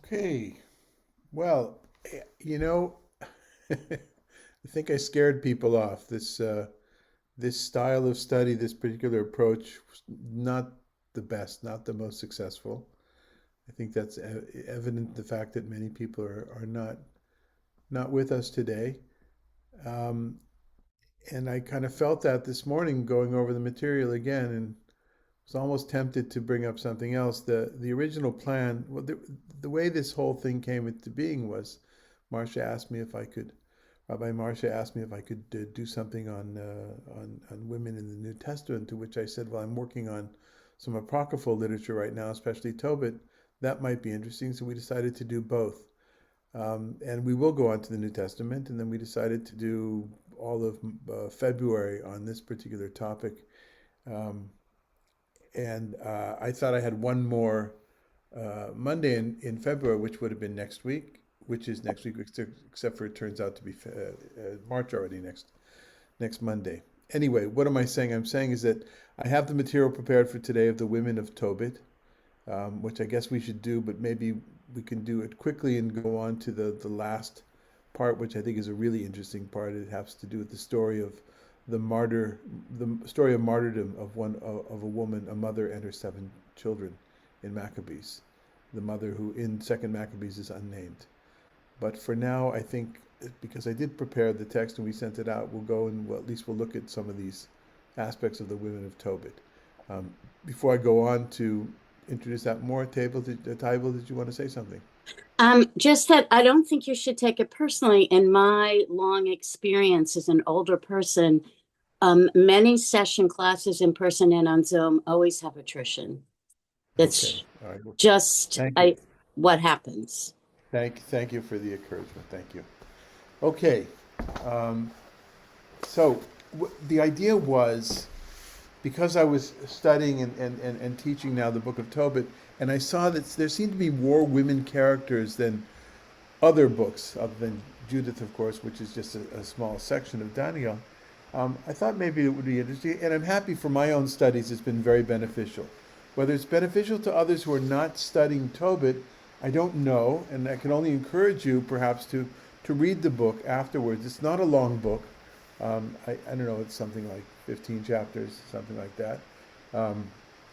Okay. Well, you know, I think I scared people off. This style of study, this particular approach, was not the best, not the most successful. I think that's evident the fact that many people are not with us today. Um, and I kind of felt that this morning going over the material again, and was almost tempted to bring up something else. The original plan, well, the way this whole thing came into being was, Marcia asked me if I could, Rabbi Marcia asked me if I could do something on women in the New Testament. To which I said, well, I'm working on some apocryphal literature right now, especially Tobit. That might be interesting. So we decided to do both. And we will go on to the New Testament, and then we decided to do all of February on this particular topic. Um, and I thought I had one more Monday in February, which would have been next week, which is next week, except for it turns out to be March already next Monday. Anyway, what am I saying? I'm saying is that I have the material prepared for today of the women of Tobit, which I guess we should do, but maybe we can do it quickly and go on to the last part, which I think is a really interesting part. It has to do with the story of the story of martyrdom of a woman, a mother and her 7 children in Maccabees. The mother who in Second Maccabees is unnamed. But for now, I think because I did prepare the text and we sent it out, we'll go and at least we'll look at some of these aspects of the women of Tobit. Um, Before I go on to introduce that more, Table, did you want to say something? Just that I don't think you should take it personally. In my long experience as an older person, many session classes in person and on Zoom always have attrition. Okay. It's All right. Well, just thank you. what happens. Thank you for the encouragement. Thank you. Okay. Um, so the idea was because I was studying and teaching now the book of Tobit, and I saw that there seemed to be more women characters than other books, other than Judith, of course, which is just a small section of Daniel. I thought maybe it would be interesting, and I'm happy for my own studies, it's been very beneficial. Whether it's beneficial to others who are not studying Tobit, I don't know, and I can only encourage you perhaps to read the book afterwards. It's not a long book. I don't know, it's something like 15 chapters, something like that. Um,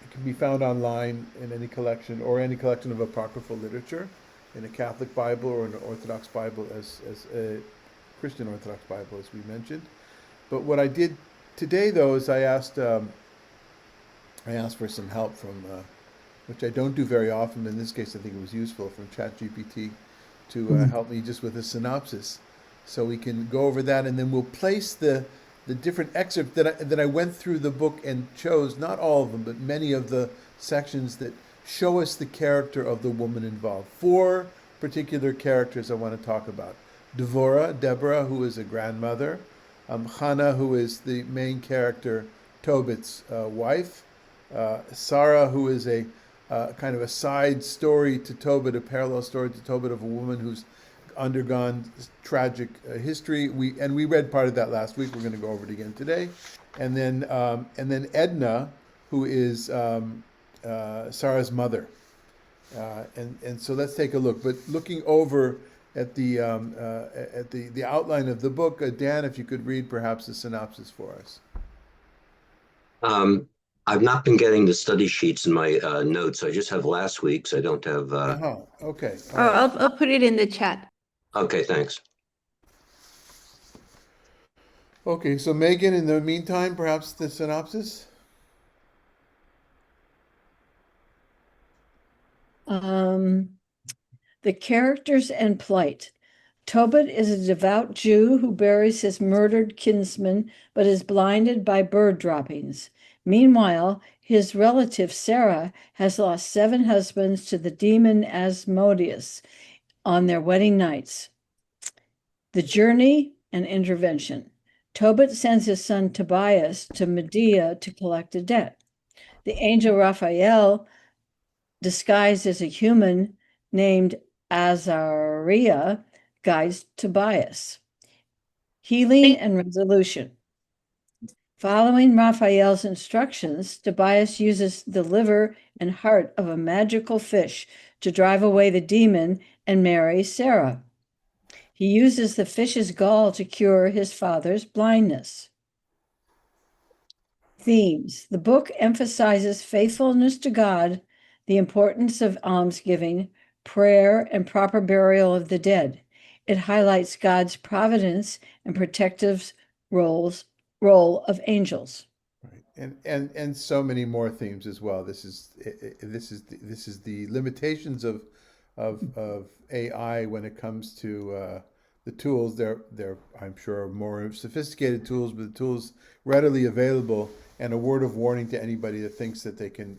it can be found online in any collection or any collection of apocryphal literature, in a Catholic Bible or an Orthodox Bible, as a Christian Orthodox Bible, as we mentioned. But what I did today, though, is I asked for some help from, which I don't do very often. In this case, I think it was useful from ChatGPT to help me just with a synopsis, so we can go over that, and then we'll place the different excerpts that I went through the book and chose not all of them, but many of the sections that show us the character of the woman involved. 4 particular characters I want to talk about: Deborah, who is a grandmother; Hannah, who is the main character, Tobit's wife; Sarah, who is a kind of a side story to Tobit, a parallel story to Tobit of a woman who's undergone tragic history. We read part of that last week. We're going to go over it again today, and then Edna, who is Sarah's mother, and so let's take a look. But looking over at the outline of the book, Dan, if you could read perhaps the synopsis for us. Um, I've not been getting the study sheets in my notes. I just have last week's. I don't have. Okay. All Oh, right. I'll put it in the chat. Okay, thanks. Okay. So Megan, in the meantime, perhaps the synopsis. The characters and plight. Tobit is a devout Jew who buries his murdered kinsman, but is blinded by bird droppings. Meanwhile, his relative Sarah has lost 7 husbands to the demon Asmodeus on their wedding nights. The journey and intervention. Tobit sends his son Tobias to Medea to collect a debt. The angel Raphael, disguised as a human named Azariah, guides Tobias. Healing and resolution. Following Raphael's instructions, Tobias uses the liver and heart of a magical fish to drive away the demon and marry Sarah. He uses the fish's gall to cure his father's blindness. Themes. The book emphasizes faithfulness to God, the importance of almsgiving, prayer, and proper burial of the dead. It highlights God's providence and protective role of angels. Right. And so many more themes as well. This is the limitations of AI when it comes to the tools. They're I'm sure more sophisticated tools, but the tools readily available, and a word of warning to anybody that thinks that they can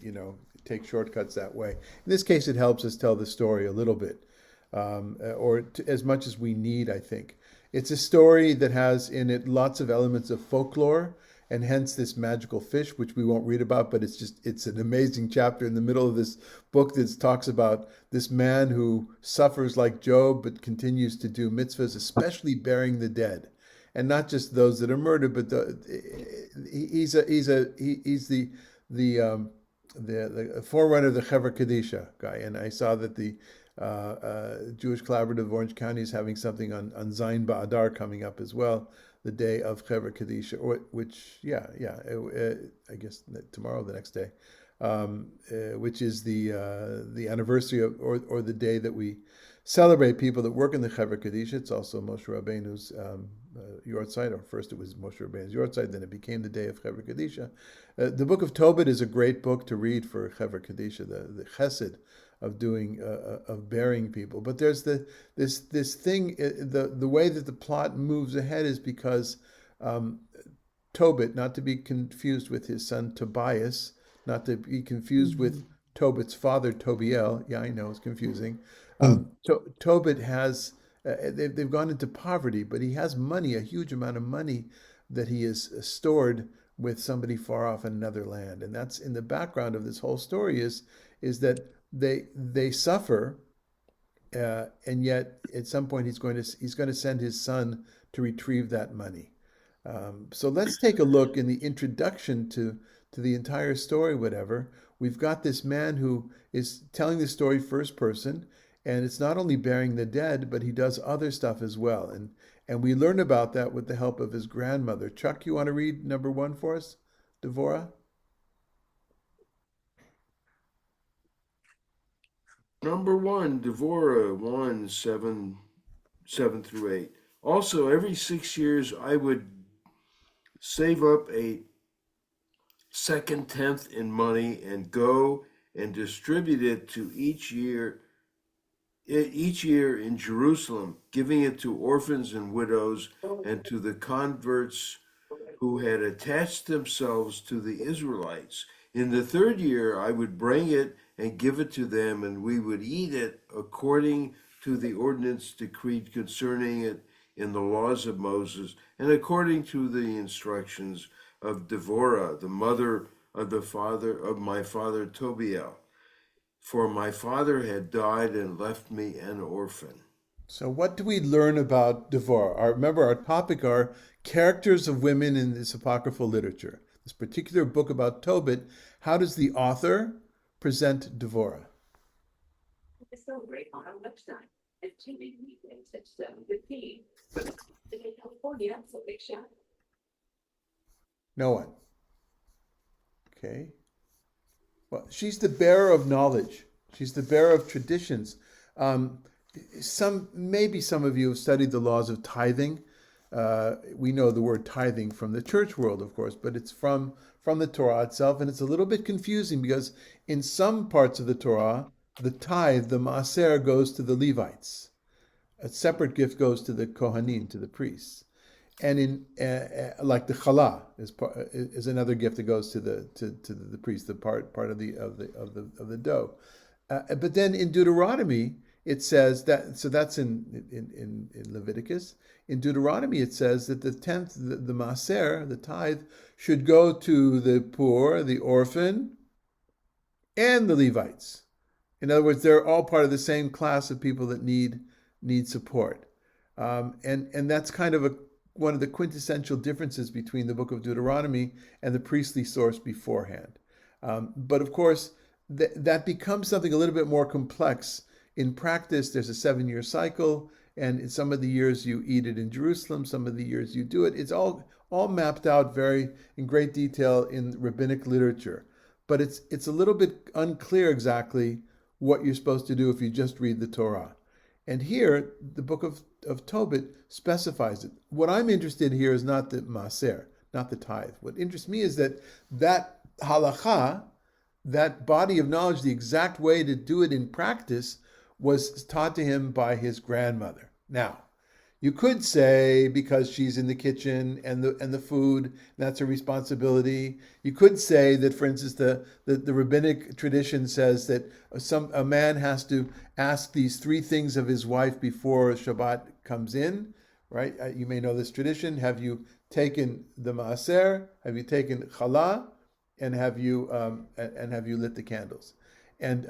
take shortcuts that way. In this case, it helps us tell the story a little bit, as much as we need, I think. It's a story that has in it lots of elements of folklore, and hence this magical fish, which we won't read about, but it's an amazing chapter in the middle of this book that talks about this man who suffers like Job, but continues to do mitzvahs, especially burying the dead. And not just those that are murdered, but he's the forerunner of the Chevra Kadisha guy. And I saw that the Jewish Collaborative of Orange County is having something on Zayin Ba'adar coming up as well, the day of Chevra Kadisha, which I guess tomorrow, the next day, which is the anniversary of, or the day that we celebrate people that work in the Chevra Kadisha. It's also Moshe Rabbeinu's Yortzeit, or first it was Moshe Rabbeinu's Yortzeit, then it became the day of Chevra Kadisha. The book of Tobit is a great book to read for Chevra Kadisha, the chesed of doing of burying people. But there's this thing, the way that the plot moves ahead is because Tobit, not to be confused with his son Tobias, not to be confused with Tobit's father Tobiel. Yeah, I know it's confusing. Tobit has they've gone into poverty, but he has money, a huge amount of money that he has stored with somebody far off in another land, and that's in the background of this whole story. Is that they suffer, and yet at some point he's going to send his son to retrieve that money. So let's take a look in the introduction to the entire story. Whatever, we've got this man who is telling the story first person, and it's not only burying the dead, but he does other stuff as well. And we learn about that with the help of his grandmother. Chuck, you want to read number 1 for us, Devorah? Number 1, Devorah 1, 7 through 8. Also, every 6 years I would save up a second tenth in money and go and distribute it to each year in Jerusalem, giving it to orphans and widows and to the converts who had attached themselves to the Israelites. In the 3rd year, I would bring it and give it to them, and we would eat it according to the ordinance decreed concerning it in the laws of Moses, and according to the instructions of Deborah, the mother of my father Tobiel. For my father had died and left me an orphan. So what do we learn about Devorah? Remember, our topic are characters of women in this apocryphal literature. This particular book about Tobit, how does the author present Devorah? No one. Okay. Well, she's the bearer of knowledge. She's the bearer of traditions. Maybe some of you have studied the laws of tithing. We know the word tithing from the church world, of course, but it's from the Torah itself, and it's a little bit confusing because in some parts of the Torah, the tithe, the maaser, goes to the Levites. A separate gift goes to the Kohanim, to the priests. And in like the challah is another gift that goes to the priest, the part of the dough. But then in Deuteronomy it says that, so that's in Leviticus. In Deuteronomy it says that the tenth, the maaser, the tithe, should go to the poor, the orphan, and the Levites. In other words, they're all part of the same class of people that need support. And that's kind of one of the quintessential differences between the book of Deuteronomy and the priestly source beforehand. But of course, that becomes something a little bit more complex. In practice, there's a 7-year cycle, and in some of the years you eat it in Jerusalem, some of the years you do it. It's all mapped out very in great detail in rabbinic literature. But it's a little bit unclear exactly what you're supposed to do if you just read the Torah. And here, the book of Tobit specifies it. What I'm interested in here is not the maaser, not the tithe. What interests me is that halacha, that body of knowledge, the exact way to do it in practice, was taught to him by his grandmother. Now, you could say because she's in the kitchen and the food, that's her responsibility. You could say that, for instance, the rabbinic tradition says that a man has to ask these 3 things of his wife before Shabbat comes in, right? You may know this tradition. Have you taken the maaser? Have you taken challah? And have you lit the candles? And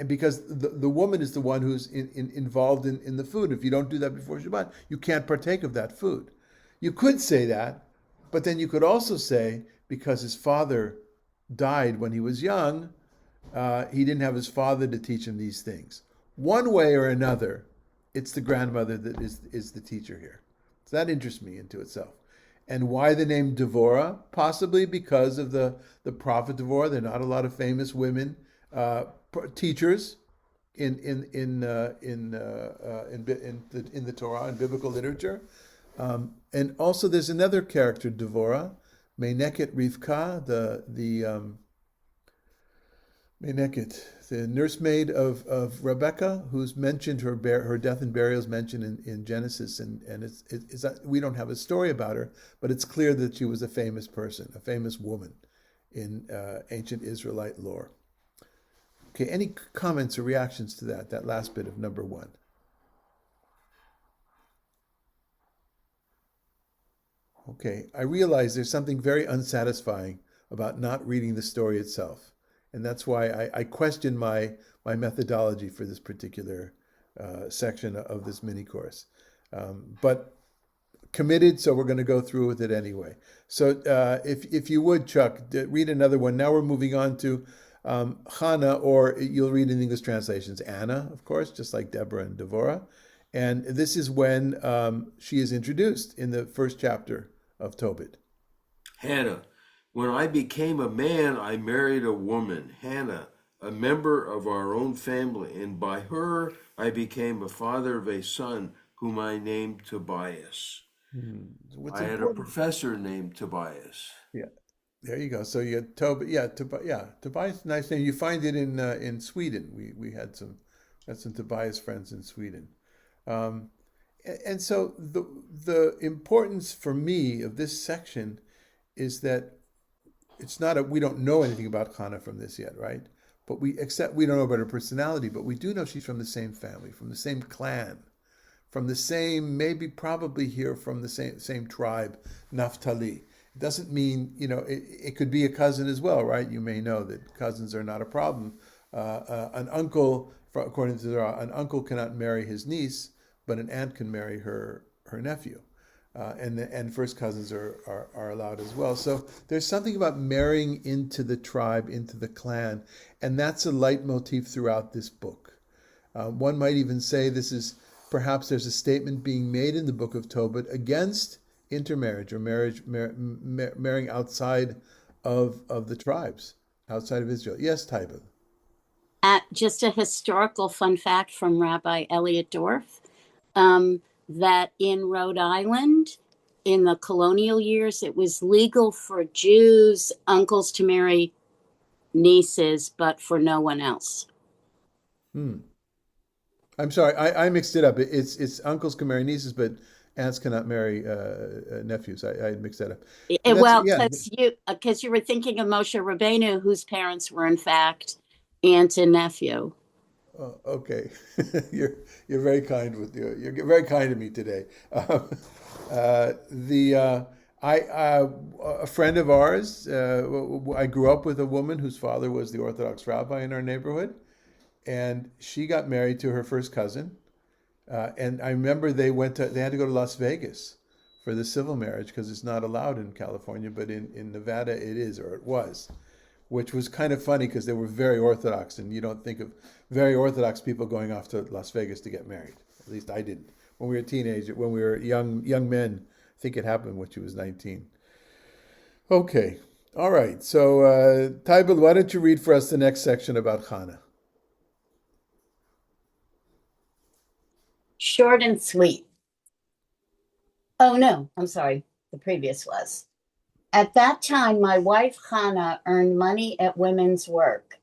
because the woman is the one who's involved in the food. If you don't do that before Shabbat, you can't partake of that food. You could say that, but then you could also say because his father died when he was young, he didn't have his father to teach him these things. One way or another, it's the grandmother that is the teacher here. So that interests me into itself. And why the name Deborah? Possibly because of the prophet Deborah. There are not a lot of famous women teachers in the Torah and biblical literature, and also there's another character, Devorah, Meineket Rivka, the nursemaid of Rebecca, who's mentioned her death and burial is mentioned in Genesis, and it's we don't have a story about her, but it's clear that she was a famous person, a famous woman in ancient Israelite lore. Okay, any comments or reactions to that last bit of number 1? Okay, I realize there's something very unsatisfying about not reading the story itself. And that's why I question my methodology for this particular section of this mini course. But committed, so we're going to go through with it anyway. So if you would, Chuck, read another one. Now we're moving on to Hannah, or you'll read in English translations, Anna, of course, just like Deborah and Devorah. And this is when she is introduced in the first chapter of Tobit. Hannah. When I became a man, I married a woman, Hannah, a member of our own family, and by her I became a father of a son whom I named Tobias. I had a professor named Tobias. Yeah. There you go. So you had Tobias, nice name. You find it in Sweden. We had some Tobias friends in Sweden, and so the importance for me of this section is that it's not we don't know anything about Hannah from this yet, right? But we don't know about her personality, but we do know she's from the same family, from the same clan, from the same, maybe probably here from the same tribe, Naphtali. It doesn't mean, it could be a cousin as well, right? You may know that cousins are not a problem. An uncle, according to the Torah, an uncle cannot marry his niece, but an aunt can marry her nephew. And first cousins are allowed as well. So there's something about marrying into the tribe, into the clan, and that's a leitmotif throughout this book. One might even say perhaps there's a statement being made in the book of Tobit against intermarriage or marrying outside of the tribes, outside of Israel. Yes, Taiba. Just a historical fun fact from Rabbi Elliot Dorff. That in Rhode Island, in the colonial years, it was legal for Jews' uncles to marry nieces, but for no one else. I'm sorry, I mixed it up. It's uncles can marry nieces, but aunts cannot marry nephews. I mixed that up. Well, because you were thinking of Moshe Rabbeinu, whose parents were in fact aunt and nephew. Oh, okay, you're very kind you're very kind to me today. A friend of ours, I grew up with a woman whose father was the Orthodox rabbi in our neighborhood, and she got married to her first cousin. And I remember they had to go to Las Vegas for the civil marriage because it's not allowed in California, but in Nevada it is, or it was. which was kind of funny because they were very Orthodox, and you don't think of very Orthodox people going off to Las Vegas to get married. At least I didn't. When we were teenagers, when we were young men, I think it happened when she was 19. Okay, all right. So, Tybal, why don't you read for us the next section about Hannah? Short and sweet. Oh, no, I'm sorry. The previous was. At that time, my wife Hannah earned money at women's work.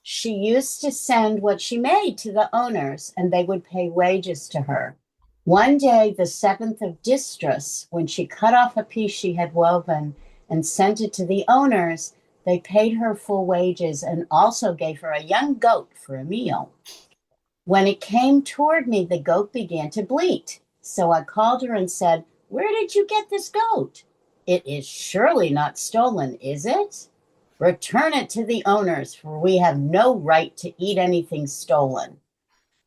She used to send what she made to the owners, and they would pay wages to her. One day, the 7th of Distress, when she cut off a piece she had woven and sent it to the owners, they paid her full wages and also gave her a young goat for a meal. When it came toward me, the goat began to bleat. So I called her and said, "Where did you get this goat? It is surely not stolen, is it? Return it to the owners, for we have no right to eat anything stolen."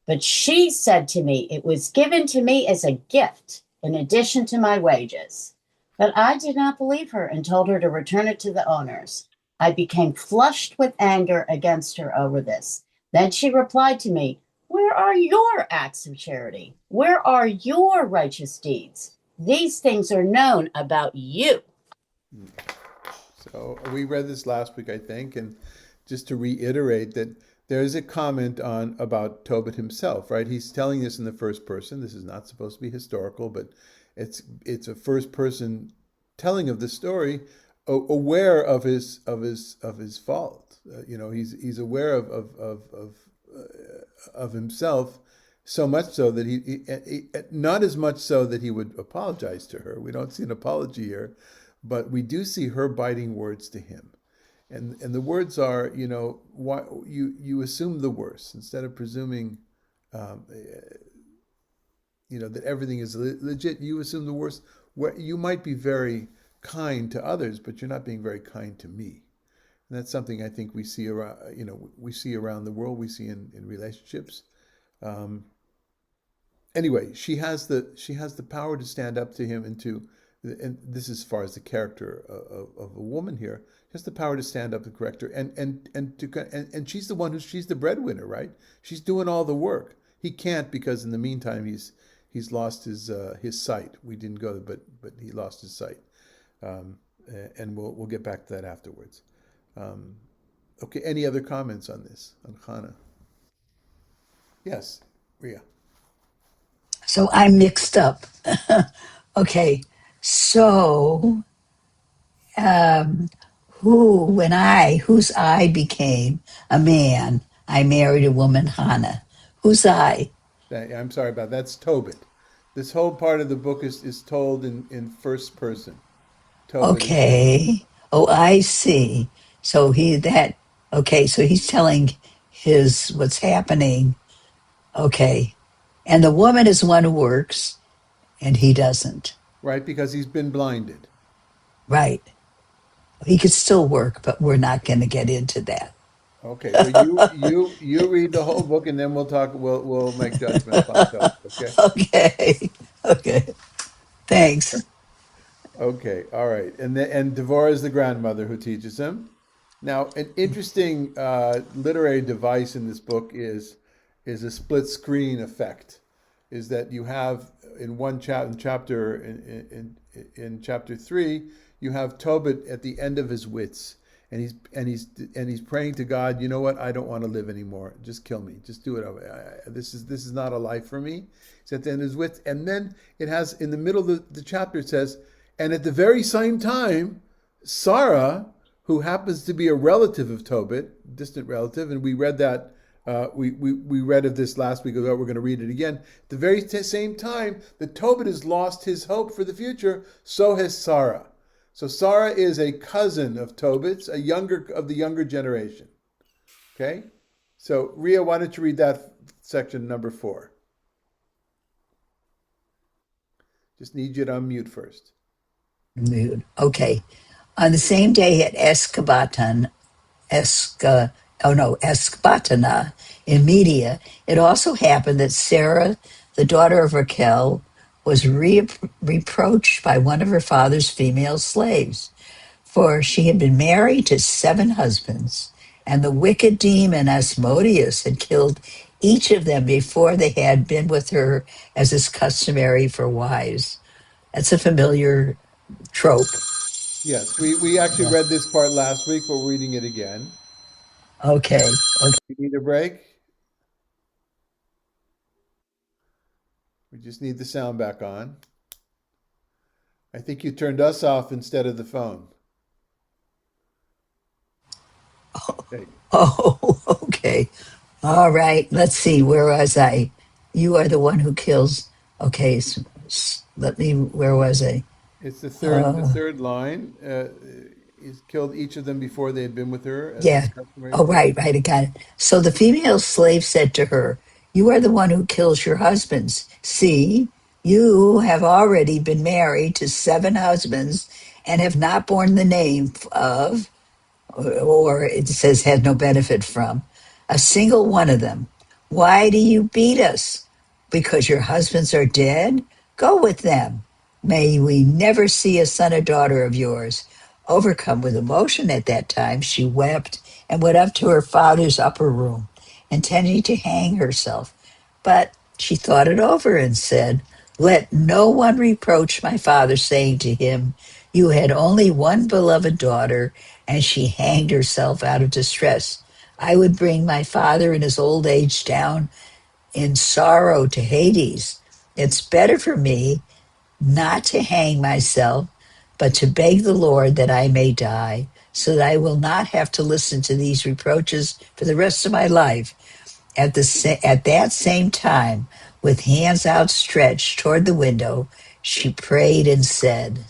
But she said to me, "It was given to me as a gift in addition to my wages." But I did not believe her and told her to return it to the owners. I became flushed with anger against her over this. Then she replied to me, "Where are your acts of charity? Where are your righteous deeds? These things are known about you." So we read this last week, I think, and just to reiterate that there is a comment on about Tobit himself, right? He's telling this in the first person. This is not supposed to be historical, but it's a first person telling of the story, aware of his fault. He's aware of himself, so much so that he not as much so that he would apologize to her. We don't see an apology here, but we do see her biting words to him. And the words are, why you assume the worst instead of presuming, that everything is legit. You assume the worst. You might be very kind to others, but you're not being very kind to me. And that's something I think we see around, around the world. We see in relationships. Anyway, she has the power to stand up to him and this is as far as the character of a woman here. She has the power to stand up to correct her, and she's the one she's the breadwinner, right? She's doing all the work. He can't because in the meantime he's lost his sight. We didn't go, but he lost his sight, and we'll get back to that afterwards. Okay, any other comments on this on Hannah? Yes, Ria. So I'm mixed up. Okay, so whose I became a man, I married a woman, Hannah. Whose I? I'm sorry about that. That's Tobit. This whole part of the book is told in first person. Tobit Okay. Oh, I see. So so he's telling what's happening. Okay. And the woman is the one who works, and he doesn't. right, because he's been blinded. Right. He could still work, but we're not going to get into that. Okay, so you read the whole book, and then we'll talk. We'll make judgments on Tobit. Okay. Okay. Okay. Thanks. Okay. All right. And Devorah is the grandmother who teaches him. Now, an interesting literary device in this book is a split screen effect. Is that you have in chapter in chapter 3, you have Tobit at the end of his wits, and he's praying to God. You know what? I don't want to live anymore. Just kill me. Just do it. This is not a life for me. He's at the end of his wits, and then it has in the middle of the chapter it says, and at the very same time, Sarah, who happens to be a relative of Tobit, distant relative, and we read that. We read of this last week. We're going to read it again. At the very same time that Tobit has lost his hope for the future, so has Sarah. So Sarah is a cousin of Tobit's, of the younger generation. Okay? So Ria, why don't you read that section number 4? Just need you to unmute first. Mood. Okay. On the same day at Ecbatana in Media, it also happened that Sarah, the daughter of Raquel, was reproached by one of her father's female slaves. For she had been married to 7 husbands, and the wicked demon Asmodeus had killed each of them before they had been with her, as is customary for wives. That's a familiar trope. Yes, we actually read this part last week, but we're reading it again. Okay. You need a break? We just need the sound back on. I think you turned us off instead of the phone. Okay. Oh, okay. All right. Let's see. Where was I? You are the one who kills. Okay. Where was I? It's the Uh, third line. He's killed each of them before they had been with her, as is yeah. customary Oh, for. right. I got it. So the female slave said to her, "You are the one who kills your husbands. See, you have already been married to 7 husbands and have not borne the name of, or it says had no benefit from, a single one of them. Why do you beat us? Because your husbands are dead? Go with them. May we never see a son or daughter of yours." Overcome with emotion at that time, she wept and went up to her father's upper room, intending to hang herself. But she thought it over and said, "Let no one reproach my father, saying to him, 'You had only one beloved daughter, and she hanged herself out of distress.' I would bring my father in his old age down in sorrow to Hades. It's better for me not to hang myself, but to beg the Lord that I may die, so that I will not have to listen to these reproaches for the rest of my life." At that same time, with hands outstretched toward the window, she prayed and said,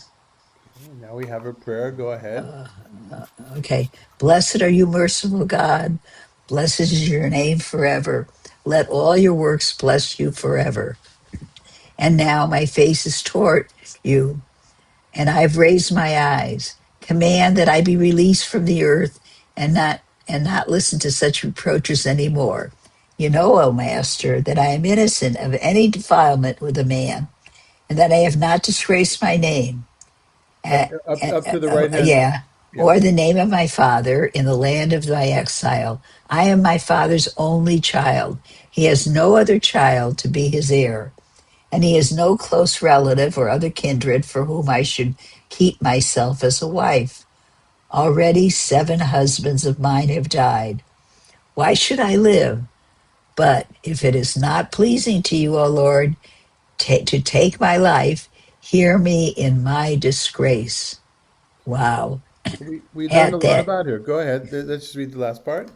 Okay, now we have a prayer. Go ahead. okay, "Blessed are you, merciful God. Blessed is your name forever. Let all your works bless you forever. And now my face is toward you, and I've raised my eyes. Command that I be released from the earth and not listen to such reproaches any more. You know, O Master, that I am innocent of any defilement with a man, and that I have not disgraced my name. Uh, Up to the right hand. yeah, Yeah. or the name of my father in the land of my exile. I am my father's only child. He has no other child to be his heir, and he has no close relative or other kindred for whom I should keep myself as a wife. Already 7 husbands of mine have died. Why should I live? But if it is not pleasing to you, O Lord, to take my life, hear me in my disgrace." Wow. We learned a At lot that, about her. Go ahead. Let's just read the last part.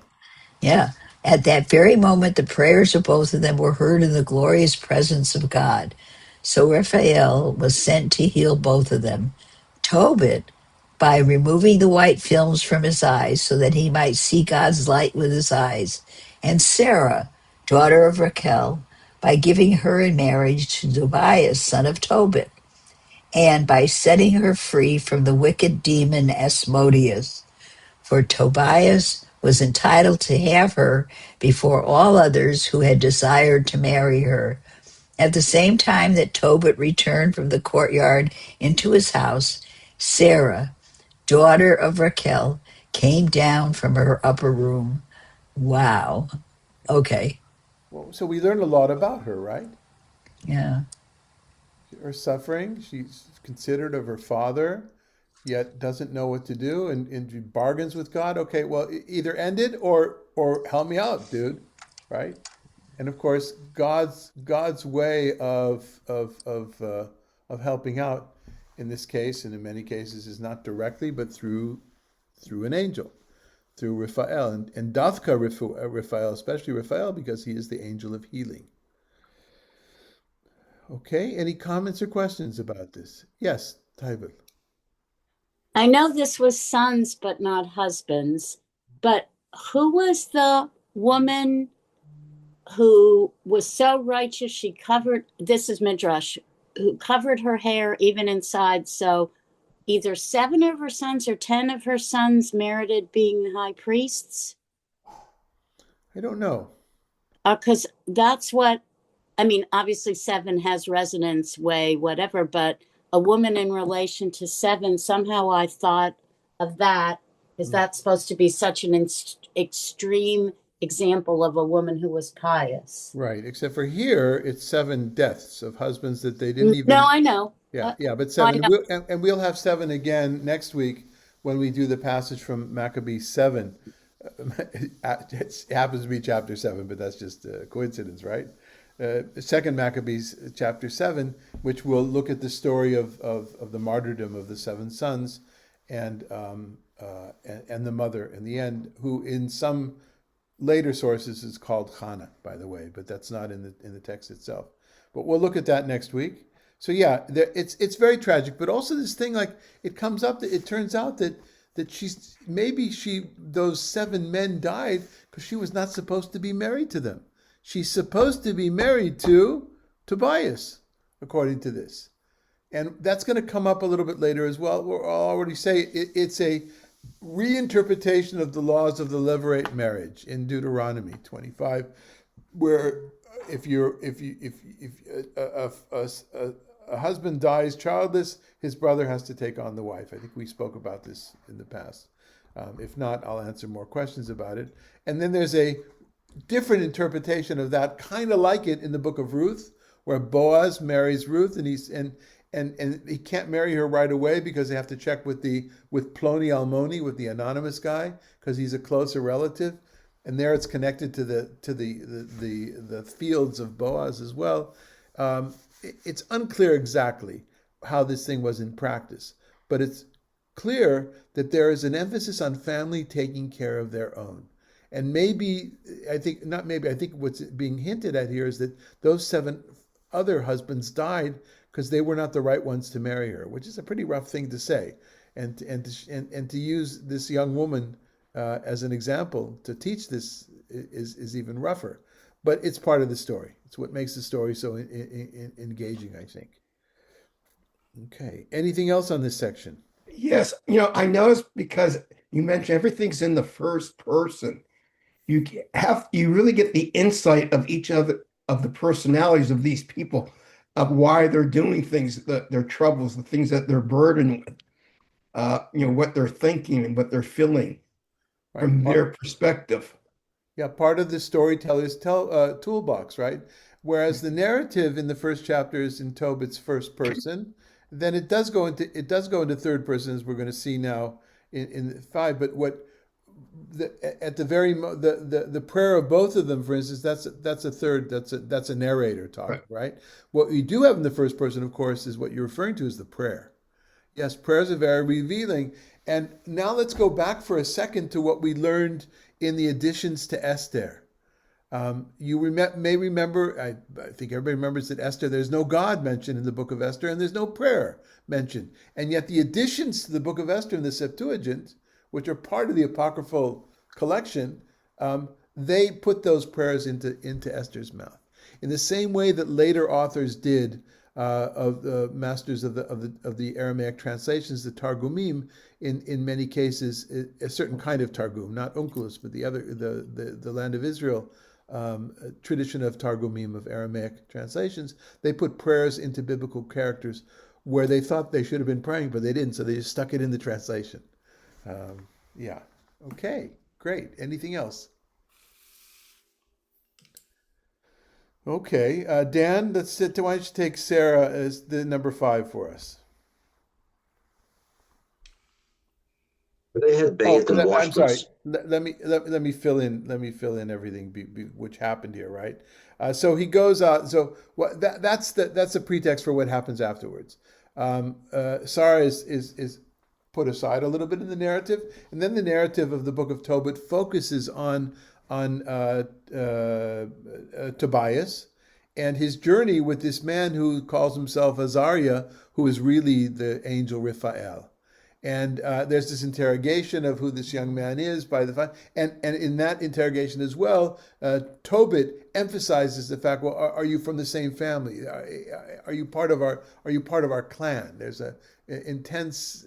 yeah, at that very moment, the prayers of both of them were heard in the glorious presence of God. So Raphael was sent to heal both of them. Tobit, by removing the white films from his eyes so that he might see God's light with his eyes. And Sarah, daughter of Raquel, by giving her in marriage to Tobias, son of Tobit, and by setting her free from the wicked demon Asmodeus. For Tobias was entitled to have her before all others who had desired to marry her. At the same time that Tobit returned from the courtyard into his house, Sarah, daughter of Raquel, came down from her upper room. Wow. Okay. Well, so we learned a lot about her, right? Yeah. Her suffering. She's considered of her father, yet doesn't know what to do, and she bargains with God. Okay, well, either end it or help me out, dude. Right? And of course, God's way of helping out in this case, and in many cases, is not directly, but through an angel, through Raphael, and Dafka Raphael, especially Raphael, because he is the angel of healing. Okay, any comments or questions about this? Yes, Tybalt. I know this was sons, but not husbands. But who was the woman who was so righteous she covered, this is Midrash, who covered her hair even inside? So either 7 of her sons or 10 of her sons merited being high priests. I don't know. Because that's what, I mean, obviously 7 has resonance, way, whatever, but a woman in relation to 7, somehow I thought of that? Is that supposed to be such an extreme example of a woman who was pious? Right. Except for here, it's 7 deaths of husbands that they didn't No, even. I know. Yeah, but No, I 7. And know. we'll have 7 again next week when we do the passage from Maccabees 7. It happens to be chapter 7, but that's just a coincidence, right? Second Maccabees chapter 7, which will look at the story of the martyrdom of the 7 sons and and the mother in the end, who in some later sources is called Hannah, by the way, but that's not in the text itself. But we'll look at that next week. So yeah, it's very tragic, but also this thing, like, it comes up that it turns out that those 7 men died because she was not supposed to be married to them. She's supposed to be married to Tobias, according to this. And that's going to come up a little bit later as well. I'll already say it's a reinterpretation of the laws of the levirate marriage in Deuteronomy 25, where if a husband dies childless, his brother has to take on the wife. I think we spoke about this in the past. If not, I'll answer more questions about it. And then there's a different interpretation of that, kind of like it in the book of Ruth, where Boaz marries Ruth, and he can't marry her right away because they have to check with Ploni Almoni, with the anonymous guy, because he's a closer relative, and there it's connected to the fields of Boaz as well. It's unclear exactly how this thing was in practice, but it's clear that there is an emphasis on family taking care of their own. And I think what's being hinted at here is that those 7 other husbands died because they were not the right ones to marry her, which is a pretty rough thing to say, and to use this young woman as an example to teach this is even rougher. But it's part of the story. It's what makes the story so engaging, I think. Okay. Anything else on this section? Yes, I noticed because you mentioned everything's in the first person. You really get the insight of each of the personalities of these people, of why they're doing things, their troubles, the things that they're burdened with, what they're thinking and what they're feeling from their perspective. Yeah, part of the storyteller's toolbox, right? Whereas the narrative in the first chapter is in Tobit's first person, then it does go into third person, as we're going to see now in 5. But the prayer of both of them, for instance, that's a narrator talk, right? What we do have in the first person, of course, is what you're referring to as the prayer. Yes, prayers are very revealing. And now let's go back for a second to what we learned in the additions to Esther. You may remember, I think everybody remembers that Esther, there's no God mentioned in the book of Esther, and there's no prayer mentioned. And yet the additions to the book of Esther in the Septuagint, which are part of the Apocryphal collection, they put those prayers into Esther's mouth. In the same way that later authors did of the masters of the Aramaic translations, the Targumim, in many cases, a certain kind of Targum, not Onkelos, but the land of Israel tradition of Targumim, of Aramaic translations, they put prayers into biblical characters where they thought they should have been praying, but they didn't, so they just stuck it in the translation. Yeah. Okay, great. Anything else? Okay, Dan, why don't you take Sarah as the number 5 for us? They had bathed and I'm washed sorry. them. Let me fill in everything which happened here, right? So he goes out. So that's the pretext for what happens afterwards. Sarah is put aside a little bit in the narrative, and then the narrative of the book of Tobit focuses on Tobias and his journey with this man who calls himself Azariah, who is really the angel Raphael. And there's this interrogation of who this young man is and in that interrogation as well, Tobit emphasizes the fact, well, are you from the same family? Are you part of our clan? There's a intense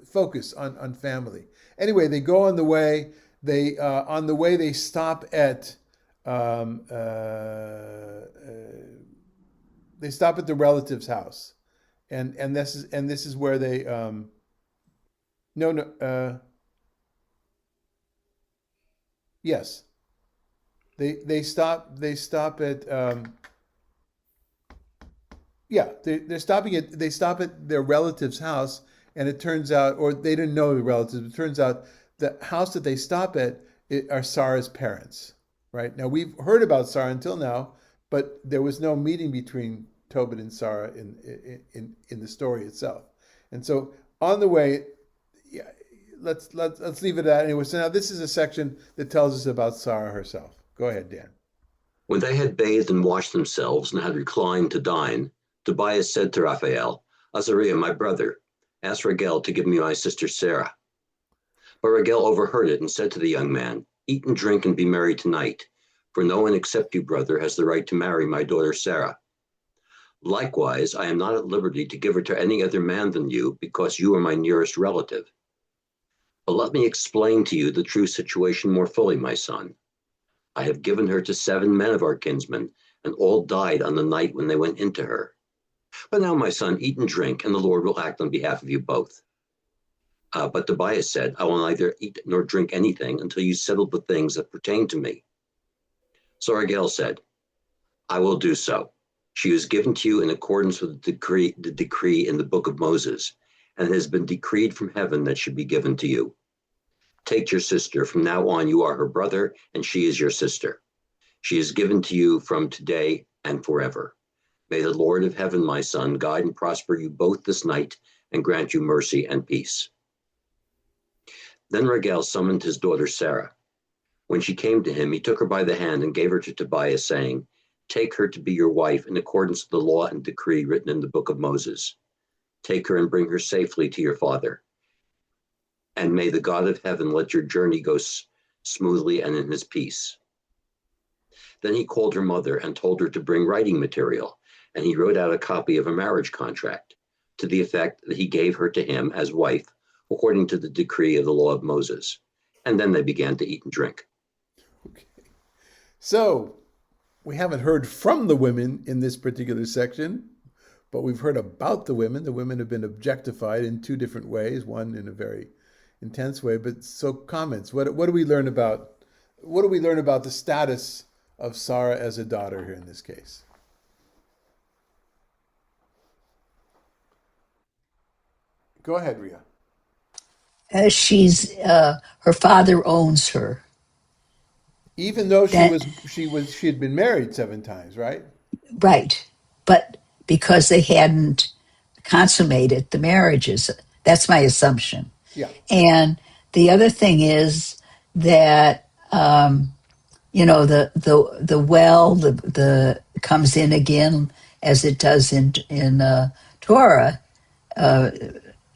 focus on family. Anyway, they go on the way. On the way they stop at the relative's house. And this is where they No, no. Yes, they stop at yeah, they're stopping at they stop at their relative's house, and it turns out, or they didn't know the relatives. It turns out the house that they stop at are Sarah's parents. Right now, we've heard about Sarah until now, but there was no meeting between Tobit and Sarah in the story itself. And so on the way, yeah, let's leave it at anyway. So now this is a section that tells us about Sarah herself. Go ahead, Dan. When they had bathed and washed themselves and had reclined to dine, Tobias said to Raphael, Azariah, my brother, ask Raguel to give me my sister Sarah. But Raguel overheard it and said to the young man, eat and drink and be merry tonight, for no one except you, brother, has the right to marry my daughter Sarah. Likewise, I am not at liberty to give her to any other man than you, because you are my nearest relative. But let me explain to you the true situation more fully, my son. I have given her to 7 men of our kinsmen, and all died on the night when they went into her. But now, my son, eat and drink, and the Lord will act on behalf of you both. But Tobias said, I will neither eat nor drink anything until you settle the things that pertain to me. So Raguel said, I will do so. She is given to you in accordance with the decree in the book of Moses, and it has been decreed from heaven that she be given to you. Take your sister. From now on, you are her brother, and she is your sister. She is given to you from today and forever. May the Lord of heaven, my son, guide and prosper you both this night and grant you mercy and peace. Then Raguel summoned his daughter Sarah. When she came to him, he took her by the hand and gave her to Tobias, saying, take her to be your wife in accordance with the law and decree written in the book of Moses. Take her and bring her safely to your father. And may the God of heaven let your journey go smoothly and in his peace. Then he called her mother and told her to bring writing material, and he wrote out a copy of a marriage contract to the effect that he gave her to him as wife according to the decree of the law of Moses. And then they began to eat and drink. Okay. So we haven't heard from the women in this particular section, but we've heard about the women. The women have been objectified in 2 different ways, one in a very intense way. But so comments. What do we learn about the status of Sarah as a daughter here in this case? Go ahead, Ria. She's her father owns her. Even though That she had been married 7 times, right? right, but because they hadn't consummated the marriages, that's my assumption. Yeah. And the other thing is that the well the comes in again as it does in Torah. Uh,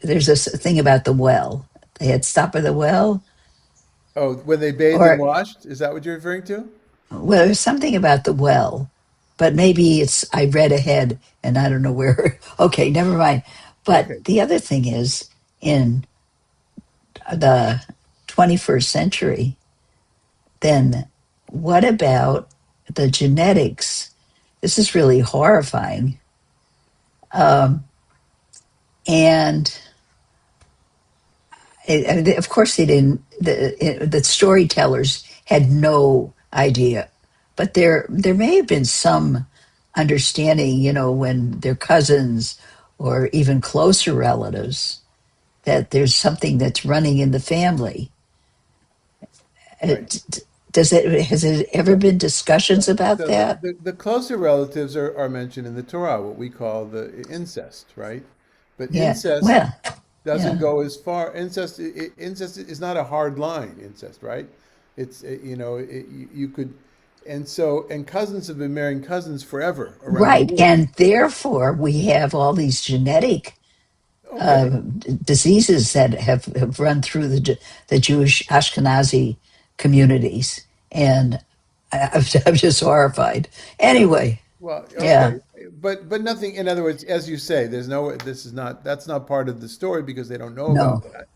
there's a thing about the well. They had stopped at the well, Oh, when they bathed and or washed? Is that what you're referring to? well, there's something about the well, but maybe it's I read ahead and I don't know where. Okay, never mind. But Okay. the other thing is in the 21st century, then what about the genetics? This is really horrifying. Um, and of course, they didn't. The storytellers had no idea, but there may have been some understanding. When they're cousins or even closer relatives, that there's something that's running in the family. Right. Does it has it ever So, been discussions about so that? the closer relatives are mentioned in the Torah, what we call the incest, right? But Yeah. incest Well, doesn't yeah. go as far. Incest is not a hard line. Incest, right? It's you could, and cousins have been marrying cousins forever around the Right. world. And therefore, we have all these genetic Okay. diseases that have run through the Jewish Ashkenazi communities. And I'm just horrified. Well, Anyway, well, yeah, okay, but nothing. In other words, as you say, there's no. This is not. That's not part of the story because they don't know about no, that.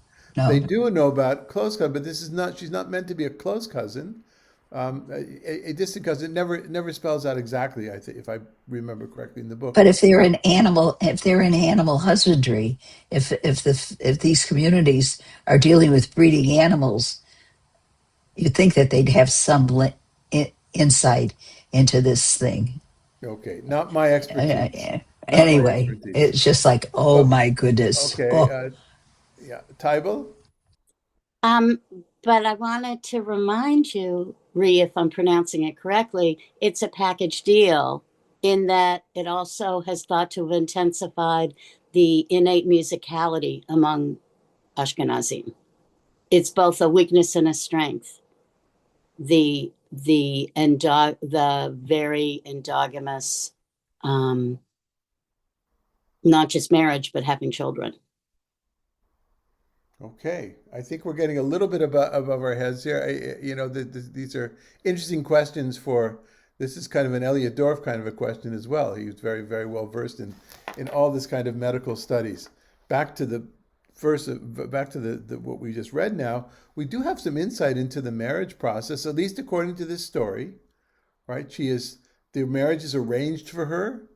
They no. do know about close cousin, but this is not. She's not meant to be a close cousin. Just because it never spells out exactly. I think if I remember correctly in the book. But if they're in animal husbandry, if these communities are dealing with breeding animals, you'd think that they'd have some insight into this thing. Okay, not my expertise. Not my Anyway, expertise. it's just like, oh Okay, my goodness. okay. Oh, Yeah, Tybal. Um, but I wanted to remind you, Ree, if I'm pronouncing it correctly, it's a package deal in that it also has thought to have intensified the innate musicality among Ashkenazim. It's both a weakness and a strength. The very endogamous, um, not just marriage, but having children. Okay, I think we're getting a little bit above our heads here. These are interesting questions for. This is kind of an Elliot Dorff kind of a question as well. He was very, very well versed in all this kind of medical studies. Back to the back to the what we just read now. We do have some insight into the marriage process, at least according to this story, right? The marriage is arranged for her,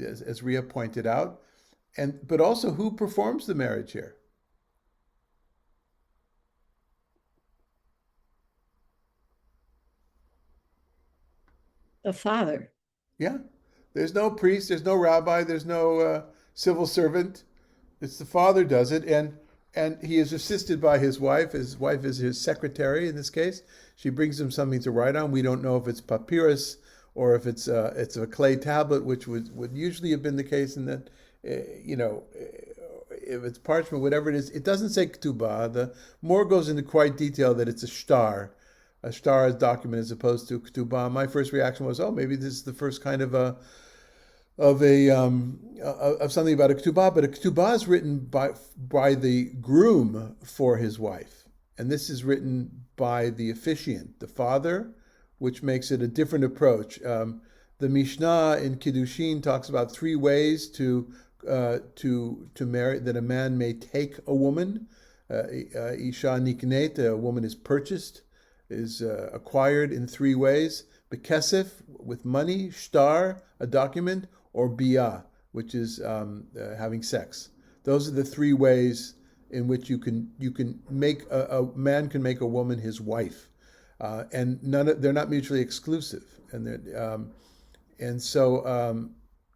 as Ria pointed out, but also who performs the marriage here? The father. Yeah. There's no priest, there's no rabbi, there's no civil servant. It's the father does it, and he is assisted by his wife. His wife is his secretary in this case. She brings him something to write on. We don't know if it's papyrus or if it's a clay tablet, which would usually have been the case in that, if it's parchment, whatever it is. It doesn't say ketubah. The more goes into quite detail that it's a star document as opposed to ketubah. My first reaction was, oh, maybe this is the first kind of something about a ketubah, but a ketubah is written by the groom for his wife, and this is written by the officiant, the father, which makes it a different approach. The Mishnah in Kiddushin talks about three ways to marry, that a man may take a woman. Isha niknet, a woman is purchased, is acquired in three ways: bekesef, with money; shtar, a document; or bia, which is having sex. Those are the three ways in which you can make a man can make a woman his wife, and they're not mutually exclusive, and so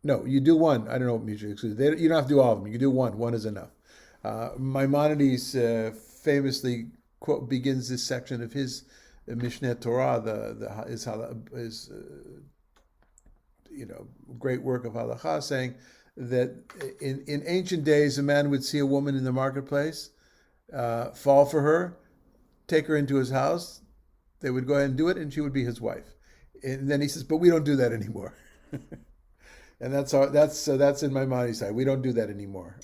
no, you do one. I don't know what mutually exclusive. You don't have to do all of them. You can do one. One is enough. Maimonides famously begins this section of his Mishneh Torah, his great work of halacha, saying that in ancient days a man would see a woman in the marketplace, fall for her, take her into his house. They would go ahead and do it, and she would be his wife. And then he says, "But we don't do that anymore." And that's in Maimonides' side. We don't do that anymore.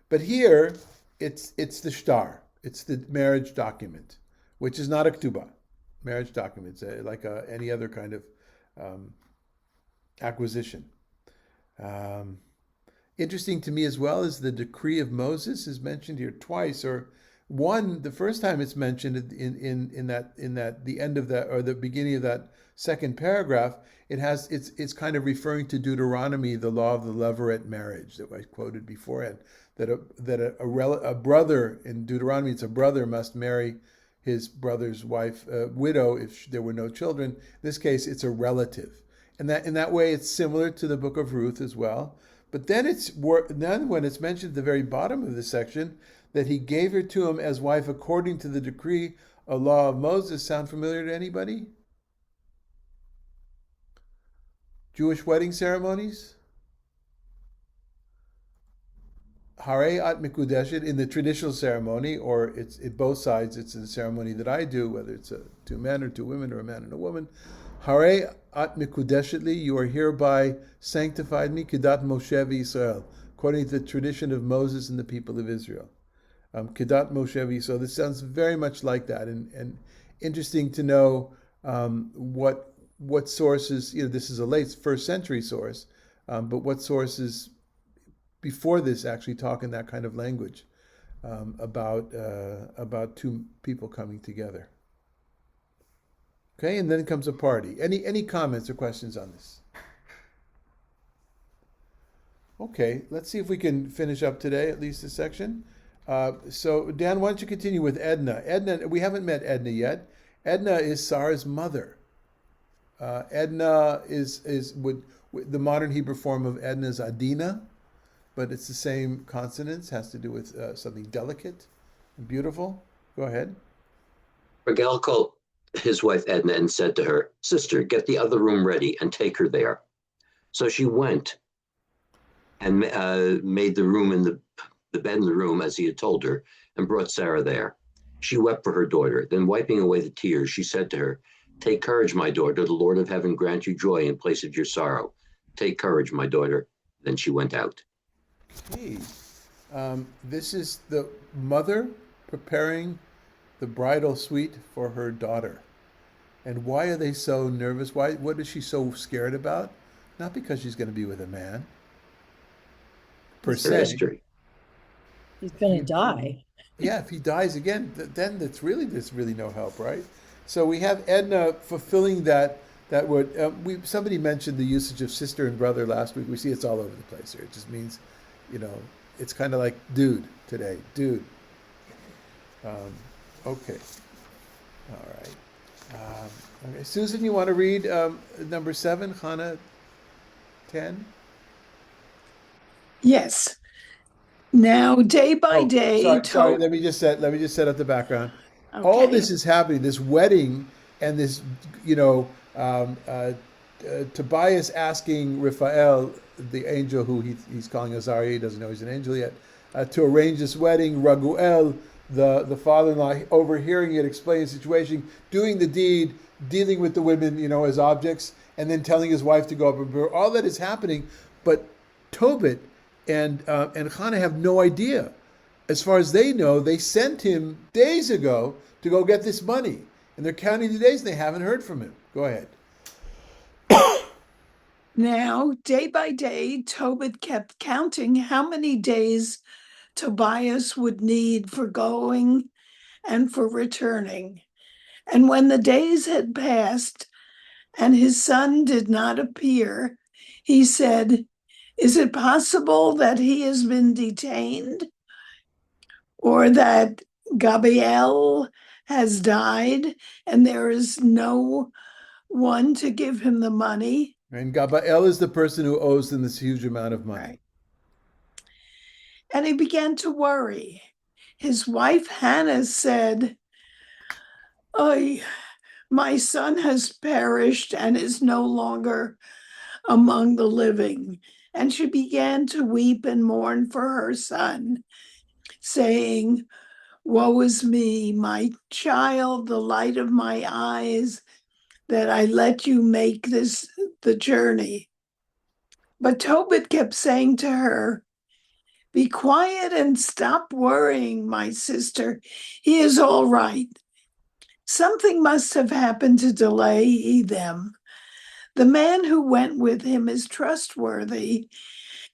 But here, it's the shtar. It's the marriage document, which is not a ketubah. Marriage documents, like any other kind of acquisition. Interesting to me as well is the decree of Moses is mentioned here twice, or one. The first time it's mentioned in that the end of that, or the beginning of that second paragraph. It's kind of referring to Deuteronomy, the law of the levirate marriage that I quoted beforehand. That a brother in Deuteronomy, it's a brother must marry his brother's wife, widow, if there were no children. In this case, it's a relative, and that in that way, it's similar to the book of Ruth as well. But then when it's mentioned at the very bottom of this section that he gave her to him as wife according to the decree, a law of Moses. Sound familiar to anybody? Jewish wedding ceremonies? Harei at mikudeshet in the traditional ceremony, or it's at both sides. It's a ceremony that I do, whether it's two men or two women or a man and a woman. Harei at mikudeshetli, you are hereby sanctified me, kedat Moshe v'Yisrael, according to the tradition of Moses and the people of Israel. Kedat Moshe v'Yisrael. This sounds very much like that, and interesting to know what sources. This is a late first century source, but what sources before this actually talk in that kind of language about two people coming together. Okay, and then comes a party. Any comments or questions on this? Okay, let's see if we can finish up today, at least this section. So Dan, why don't you continue with Edna? Edna, we haven't met Edna yet. Edna is Sarah's mother. Edna is would the modern Hebrew form of Edna is Adina, but it's the same consonants. Has to do with something delicate and beautiful. Go ahead. Raguel called his wife Edna and said to her, "Sister, get the other room ready and take her there." So she went and made the room in the bed in the room as he had told her, and brought Sarah there. She wept for her daughter. Then, wiping away the tears, she said to her, "Take courage, my daughter. The Lord of heaven grant you joy in place of your sorrow. Take courage, my daughter." Then she went out. Hey, this is the mother preparing the bridal suite for her daughter. And why are they so nervous? What is she so scared about? Not because she's going to be with a man, per It's their se. history. He's going to die. Yeah, if he dies again, then there's really no help, right? So we have Edna fulfilling that word. Somebody mentioned the usage of sister and brother last week. We see it's all over the place here. It just means, it's kind of like dude today, dude. Okay, all right. Okay. Susan, you want to read number 7, Hannah 10? Yes. Now, day by Oh, day, sorry. Let me just set up the background. All Okay. this is happening. This wedding and this, Tobias asking Raphael, the angel who he's calling Azariah, he doesn't know he's an angel yet, to arrange this wedding. Raguel, the father-in-law, overhearing it, explaining the situation, doing the deed, dealing with the women, as objects, and then telling his wife to go up and burn. All that is happening, but Tobit and Hannah have no idea. As far as they know, they sent him days ago to go get this money, and they're counting the days and they haven't heard from him. Go ahead. Now, day by day, Tobit kept counting how many days Tobias would need for going and for returning. And when the days had passed and his son did not appear, he said, "Is it possible that he has been detained, or that Gabriel has died and there is no one to give him the money?" And Gabael is the person who owes them this huge amount of money. Right. And he began to worry. His wife Hannah said, "Oh, my son has perished and is no longer among the living." And she began to weep and mourn for her son, saying, "Woe is me, my child, the light of my eyes, that I let you make the journey." But Tobit kept saying to her, "Be quiet and stop worrying, my sister. He is all right. Something must have happened to delay them. The man who went with him is trustworthy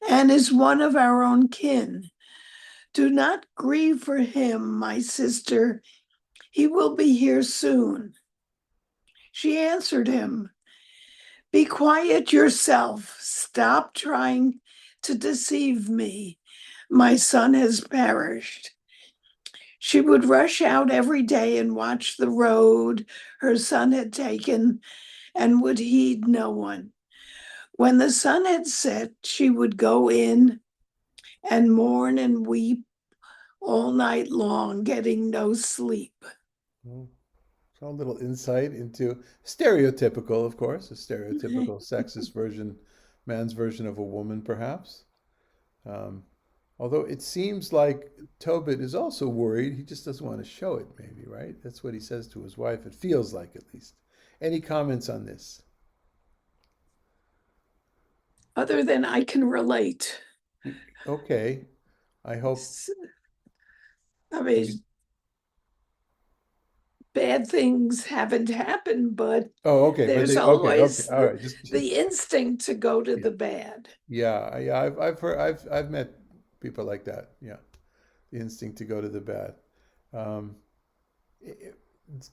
and is one of our own kin. Do not grieve for him, my sister. He will be here soon." She answered him, "Be quiet yourself. Stop trying to deceive me. My son has perished." She would rush out every day and watch the road her son had taken and would heed no one. When the sun had set, she would go in and mourn and weep all night long, getting no sleep. Well, so a little insight into stereotypical, of course, a stereotypical sexist man's version of a woman, perhaps. Although it seems like Tobit is also worried. He just doesn't want to show it, maybe, right? That's what he says to his wife. It feels like, at least. Any comments on this? Other than I can relate. Okay. I hope. I mean, bad things haven't happened, but Oh, okay. there's Okay. always All right. the instinct to go to the bad. Yeah. I've heard. I've met people like that. Yeah, the instinct to go to the bad. Um,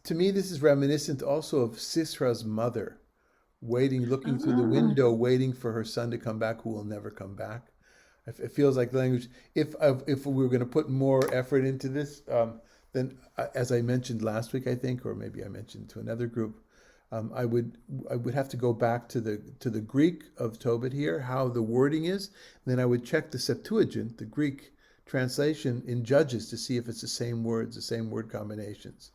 To me, this is reminiscent also of Sisra's mother, waiting, looking through the window, waiting for her son to come back, who will never come back. It feels like language. If we were going to put more effort into this, then as I mentioned last week, I think, or maybe I mentioned to another group, I would have to go back to the Greek of Tobit here, how the wording is. Then I would check the Septuagint, the Greek translation in Judges, to see if it's the same words, the same word combinations.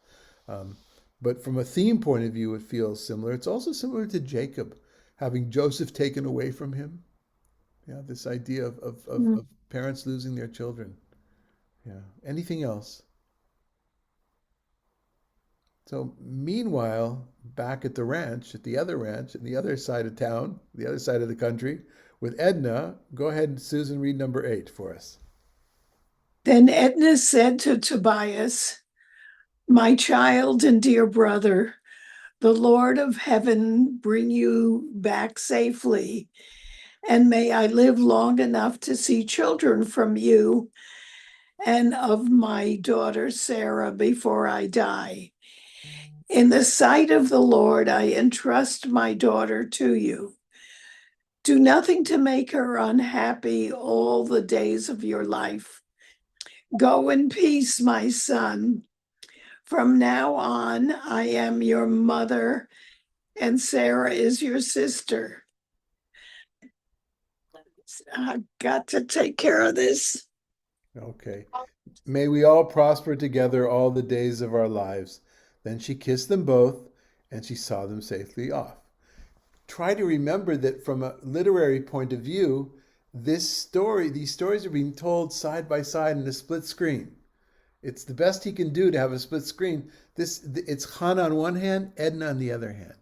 But from a theme point of view, it feels similar. It's also similar to Jacob having Joseph taken away from him. Yeah, this idea of parents losing their children. Yeah. Anything else? So meanwhile, back at the ranch, at the other side of town, the other side of the country, with Edna, go ahead, Susan, read number 8 for us. Then Edna said to Tobias, "My child and dear brother, the Lord of heaven bring you back safely, and may I live long enough to see children from you and of my daughter Sarah before I die. In the sight of the Lord, I entrust my daughter to you. Do nothing to make her unhappy all the days of your life. Go in peace, my son. From now on, I am your mother, and Sarah is your sister. I've got to take care of this." Okay. May we all prosper together all the days of our lives. Then she kissed them both, and she saw them safely off. Try to remember that from a literary point of view, these stories are being told side by side in a split screen. It's the best he can do to have a split screen. It's Hannah on one hand, Edna on the other hand.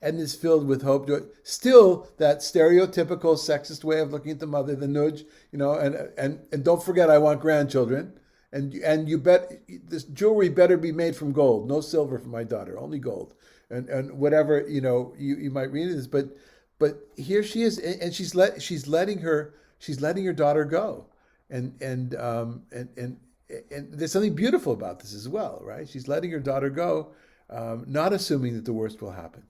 Edna is filled with hope. Still, that stereotypical sexist way of looking at the mother, the nudge, and don't forget, I want grandchildren. And you bet this jewelry better be made from gold, no silver for my daughter, only gold. And whatever you might read this, but here she is, and she's letting her daughter go, and there's something beautiful about this as well, right? She's letting her daughter go, not assuming that the worst will happen.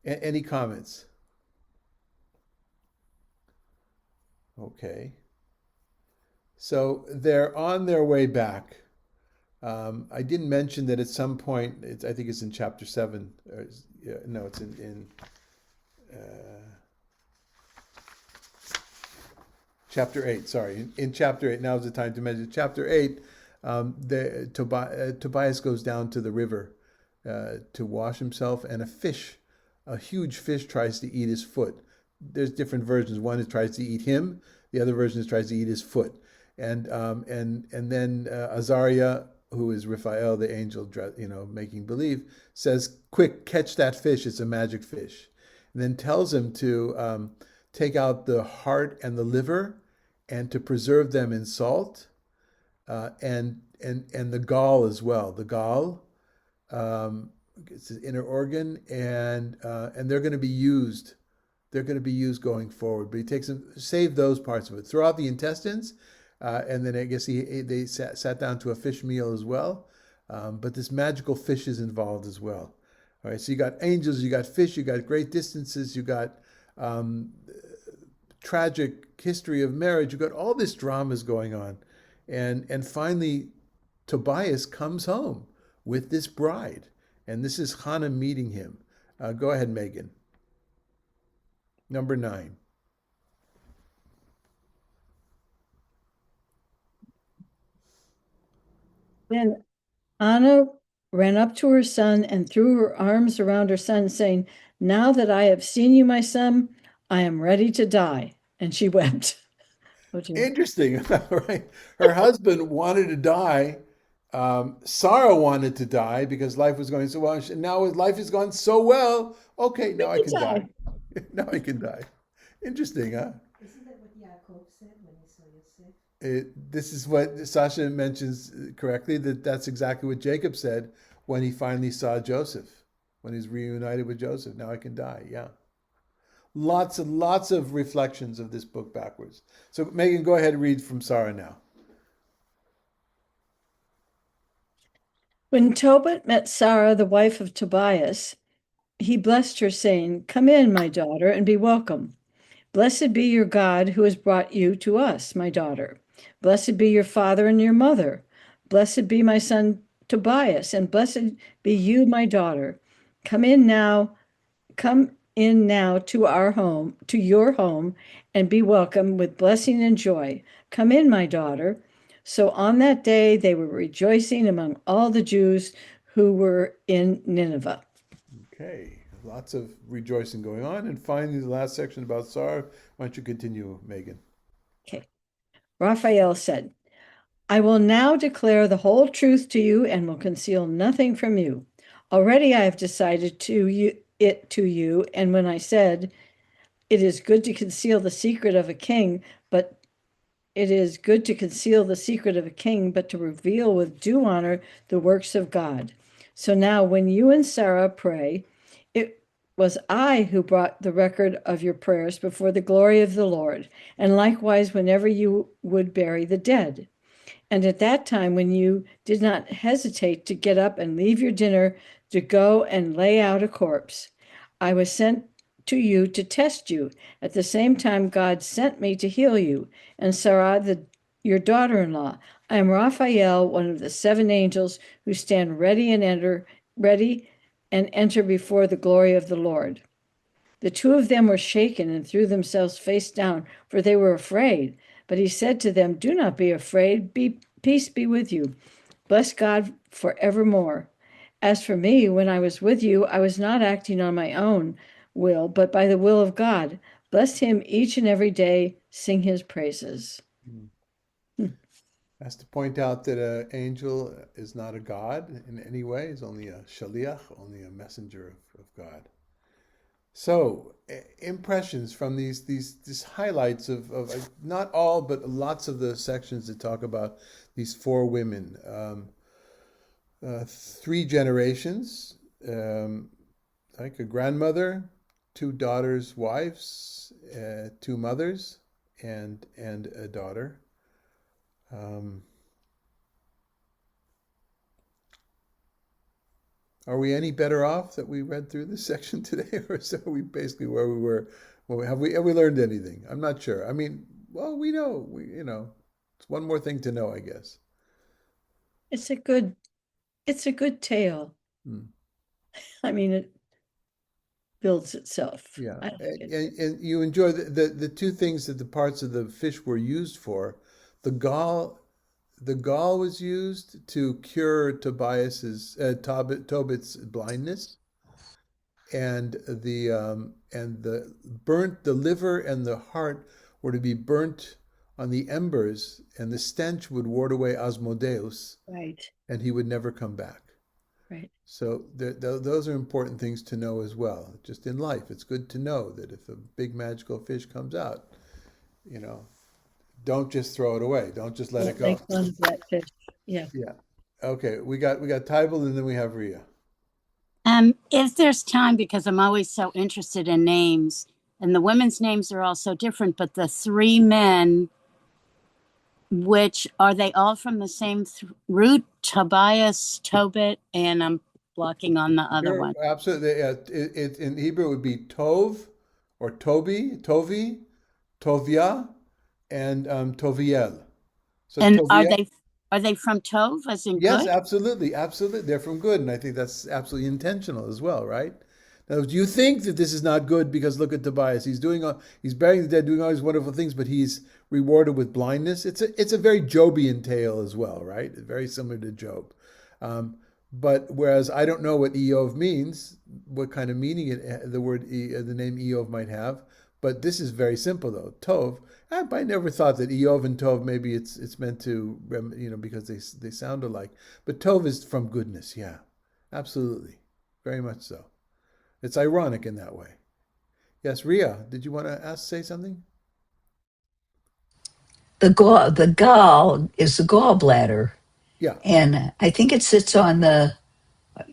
Any comments? Okay. So they're on their way back. I didn't mention that at some point, I think it's in chapter 7. No, it's in chapter 8. Sorry, in chapter 8. Now is the time to mention chapter 8. Tobias goes down to the river to wash himself, and a huge fish, tries to eat his foot. There's different versions. One is tries to eat him. The other version is tries to eat his foot. And then Azariah, who is Raphael, the angel, making believe, says, "Quick, catch that fish. It's a magic fish." And then tells him to take out the heart and the liver, and to preserve them in salt, and the gall as well. The gall, it's an inner organ, and they're going to be used. They're going to be used going forward. But he takes them, save those parts of it. Throw out the intestines. And then I guess they sat down to a fish meal as well. But this magical fish is involved as well. All right, so you got angels, you got fish, you got great distances, you got tragic history of marriage, you got all this dramas going on. And finally, Tobias comes home with this bride. And this is Hannah meeting him. Go ahead, Megan. Number 9. Then Anna ran up to her son and threw her arms around her son, saying, "Now that I have seen you, my son, I am ready to die." And she wept. Interesting, right? Her husband wanted to die. Sarah wanted to die because life was going so well. And now life has gone so well. Okay, now I can die. Now I can die. Interesting, huh? Isn't that what Yaakov said when he saw Yosef? This is what Sasha mentions correctly, that's exactly what Jacob said when he finally saw Joseph, when he's reunited with Joseph. Now I can die, yeah. Lots and lots of reflections of this book backwards. So Megan, go ahead and read from Sarah now. When Tobit met Sarah, the wife of Tobias, he blessed her, saying, "Come in, my daughter, and be welcome. Blessed be your God who has brought you to us, my daughter. Blessed be your father and your mother. Blessed be my son Tobias, and blessed be you, my daughter. Come in now, come in now to our home, to your home, and be welcome with blessing and joy. Come in, my daughter." So on that day they were rejoicing among all the Jews who were in Nineveh. Okay, lots of rejoicing going on. And finally, the last section about Sarah. Why don't you continue, Megan? Okay. Raphael said, "I will now declare the whole truth to you and will conceal nothing from you. Already I have decided it to you, and when I said, 'It is good to conceal the secret of a king, but it is good to conceal the secret of a king, but to reveal with due honor the works of God.' So now when you and Sarah pray, it was I who brought the record of your prayers before the glory of the Lord, and likewise whenever you would bury the dead. And at that time, when you did not hesitate to get up and leave your dinner to go and lay out a corpse, I was sent to you to test you. At the same time, God sent me to heal you. And Sarah, your daughter-in-law, I am Raphael, one of the 7 angels who stand ready and enter before the glory of the Lord." The 2 of them were shaken and threw themselves face down, for they were afraid. But he said to them, "Do not be afraid. Peace be with you. Bless God forevermore. As for me, when I was with you, I was not acting on my own will, but by the will of God. Bless him each and every day. Sing his praises." Has to point out that an angel is not a god in any way. He's only a shaliach, only a messenger of God. So, impressions from these highlights of not all, but lots of the sections that talk about these 4 women. 3 generations, like a grandmother, 2 daughters, wives, 2 mothers, and a daughter. Are we any better off that we read through this section today, or are we basically where we were? Well, have we learned anything? I'm not sure. I mean, well, we know. It's one more thing to know, I guess. It's a good tale. I mean, it builds itself. Yeah, I like it. and you enjoy the 2 things that the parts of the fish were used for. The gall was used to cure Tobit's blindness, and the liver and the heart were to be burnt on the embers, and the stench would ward away Asmodeus, Right. and he would never come back. Right. So those are important things to know as well. Just in life, it's good to know that if a big magical fish comes out, don't just throw it away. Don't just let it go. Make fun of that fish. Yeah. Yeah. Okay. We got Tybal, and then we have Rhea. If there's time, because I'm always so interested in names, and the women's names are all so different, but the 3 men, which are they all from the same root? Tobias, Tobit, and I'm blocking on the other one. Absolutely. It in Hebrew it would be Tov, or Tovi, Tovia, and Toviel. So And Toviel, are they from Tov, as in yes, good? absolutely. They're from good, and I think that's absolutely intentional as well, right? Now, do you think that this is not good because look at Tobias? He's burying the dead, doing all these wonderful things, but he's rewarded with blindness. It's a very Jobian tale as well, right? Very similar to Job. But whereas I don't know what Eov means, what kind of meaning the name Eov might have, but this is very simple though. Tov. I never thought that Eov and Tov, maybe it's meant to, because they sound alike. But Tov is from goodness, yeah, absolutely, very much so. It's ironic in that way. Yes, Ria, did you want to say something? The gall is the gallbladder. Yeah. And I think it sits on the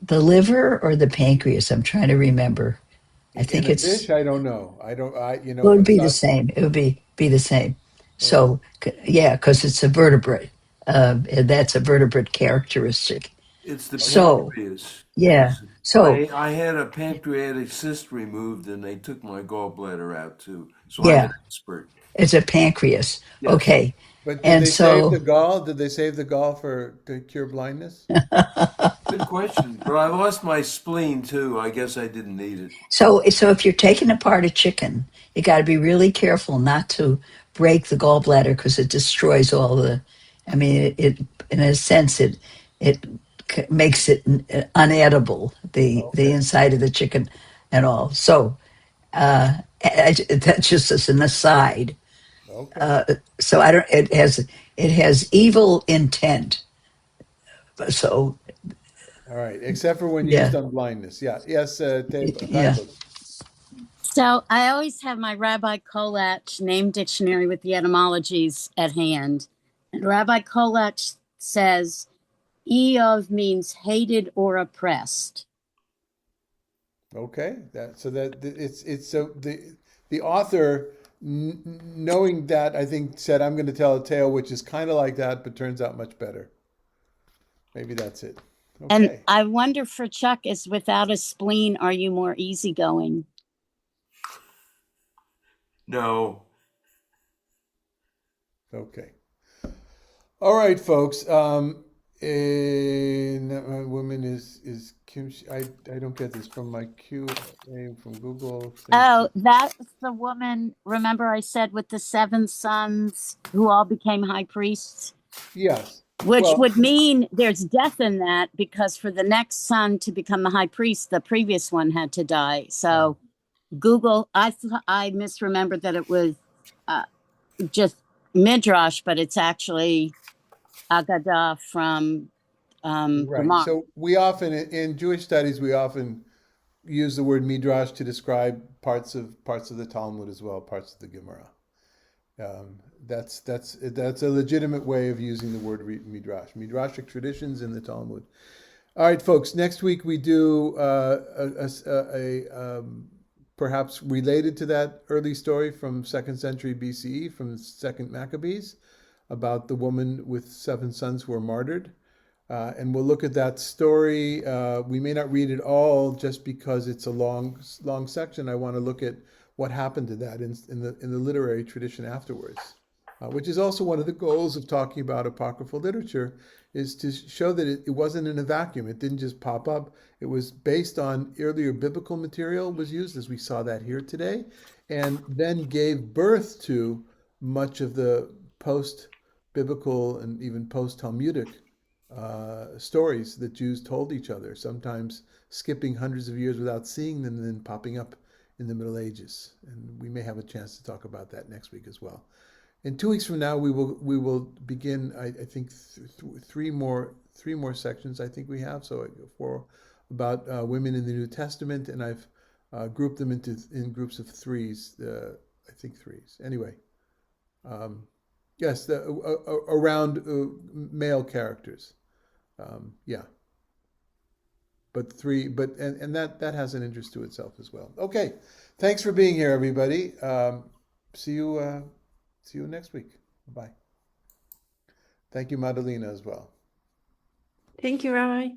liver or the pancreas. I'm trying to remember. I think In a it's fish, I don't know. it would be the same. It would be the same. So yeah, because it's a vertebrate. That's a vertebrate characteristic. It's the So, pancreas. yeah. So, I had a pancreatic cyst removed and they took my gallbladder out too. So I'm an yeah, expert. it's a pancreas. Yes. Okay. But did And they save the so, gall? Did they save the gall to cure blindness? Good question. But I lost my spleen too. I guess I didn't need it. so if you're taking apart a chicken, you got to be really careful not to break the gallbladder because it destroys all the. I mean, in a sense, it makes it unedible, the Okay. inside of the chicken and all. So that's just as an aside. Okay. So I don't. It has evil intent. So All right. Except for when used yeah, on blindness. Yeah. Yes. yeah. Untitled. So I always have my Rabbi Kolach name dictionary with the etymologies at hand. And Rabbi Kolach says, Eov means hated or oppressed. Okay. It's so the author knowing that I think said I'm going to tell a tale which is kind of like that, but turns out much better. Maybe that's it. And Okay. I wonder for Chuck, is without a spleen, are you more easygoing? No. Okay. All right, folks. Woman is Kim. I don't get this from my Q name from Google. Oh, that's the woman. Remember, I said with the 7 sons who all became high priests, Yes. which Well, would mean there's death in that because for the next son to become the high priest, the previous one had to die. So Google, I misremembered that it was just midrash, but it's actually Agadah from right. Gemara. So we often in Jewish studies we often use the word midrash to describe parts of the Talmud as well, parts of the Gemara. Um, that's a legitimate way of using the word midrash, midrashic traditions in the Talmud. All right, folks. Next week we do perhaps related to that early story from 2nd century BCE from Second Maccabees about the woman with 7 sons who were martyred. And we'll look at that story. We may not read it all just because it's a long section. I want to look at what happened to that in the literary tradition afterwards, which is also one of the goals of talking about apocryphal literature, is to show that it wasn't in a vacuum. It didn't just pop up. It was based on earlier biblical material was used, as we saw that here today, and then gave birth to much of the post-biblical and even post-Talmudic stories that Jews told each other, sometimes skipping hundreds of years without seeing them and then popping up in the Middle Ages. And we may have a chance to talk about that next week as well. In 2 weeks from now, we will begin. I think three more sections. I think we have for about women in the New Testament, and I've grouped them in groups of threes. I think threes. Anyway, yes, around male characters. Yeah, but and that has an interest to itself as well. Okay, thanks for being here, everybody. See you next week. Bye. Thank you, Madalena, as well. Thank you, Rabbi.